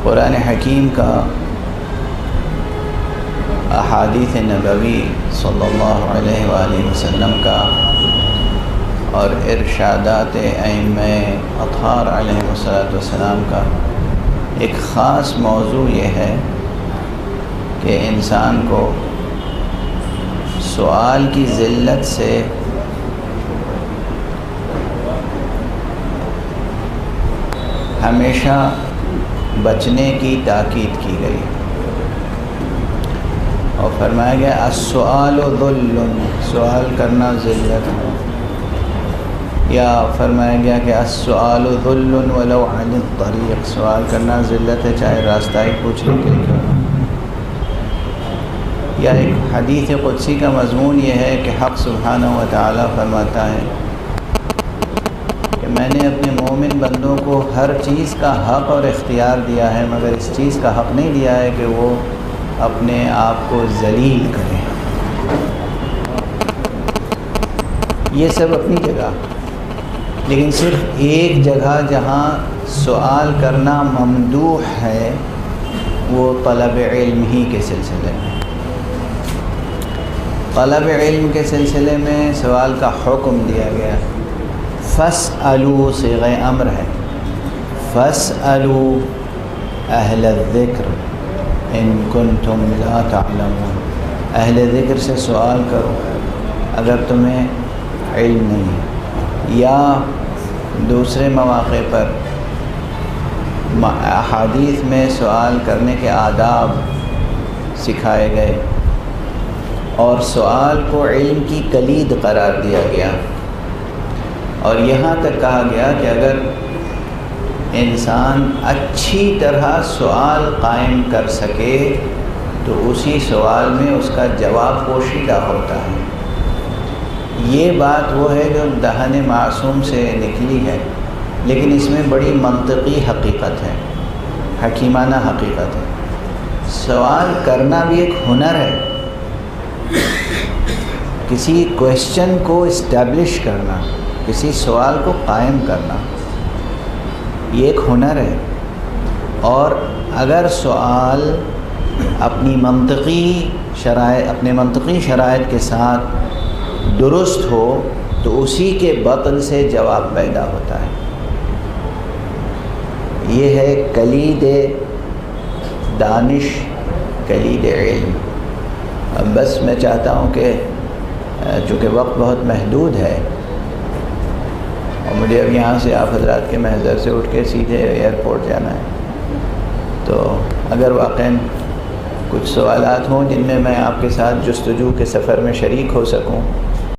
قرآن حکیم کا، احادیث نبوی صلی اللہ علیہ وآلہ وسلم کا اور ارشادات ائمہ اطہار علیہ السلام کا ایک خاص موضوع یہ ہے کہ انسان کو سوال کی ذلت سے ہمیشہ بچنے کی تاکید کی گئی اور فرمایا گیا السؤال ذل، سوال کرنا ذلت ہے، یا فرمایا گیا کہ السؤال ذل ولو عن الطریق، سوال کرنا ذلت ہے چاہے راستہ ہی پوچھنے کے لیے کیوں نہ۔ یا ایک حدیث قدسی کا مضمون یہ ہے کہ حق سبحانہ و تعالی فرماتا ہے کہ میں نے اپنے مومن بندوں کو ہر چیز کا حق اور اختیار دیا ہے، مگر اس چیز کا حق نہیں دیا ہے کہ وہ اپنے آپ کو ذلیل کریں۔ یہ سب اپنی جگہ، لیکن صرف ایک جگہ جہاں سوال کرنا ممدوح ہے وہ طلب علم ہی کے سلسلے میں۔ طلب علم کے سلسلے میں سوال کا حکم دیا گیا، فاسألوا صیغہ امر ہے، فاسألوا اہل الذکر ان کنتم لا تعلمون، اہل ذکر سے سوال کرو اگر تمہیں علم نہیں ہے۔ یا دوسرے مواقع پر احادیث میں سوال کرنے کے آداب سکھائے گئے اور سوال کو علم کی کلید قرار دیا گیا، اور یہاں تک کہا گیا کہ اگر انسان اچھی طرح سوال قائم کر سکے تو اسی سوال میں اس کا جواب پوشیدہ ہوتا ہے۔ یہ بات وہ ہے جو دہن معصوم سے نکلی ہے، لیکن اس میں بڑی منطقی حقیقت ہے، حکیمانہ حقیقت ہے۔ سوال کرنا بھی ایک ہنر ہے، کسی کویسچن کو اسٹیبلش کرنا، کسی سوال کو قائم کرنا، یہ ایک ہنر ہے، اور اگر سوال اپنے منطقی شرائط کے ساتھ درست ہو تو اسی کے بطن سے جواب پیدا ہوتا ہے۔ یہ ہے کلید دانش، کلید علم۔ اب بس میں چاہتا ہوں کہ چونکہ وقت بہت محدود ہے اور مجھے اب یہاں سے آپ حضرات کے محضر سے اٹھ کے سیدھے ایئرپورٹ جانا ہے، تو اگر واقعاً کچھ سوالات ہوں جن میں میں آپ کے ساتھ جستجو کے سفر میں شریک ہو سکوں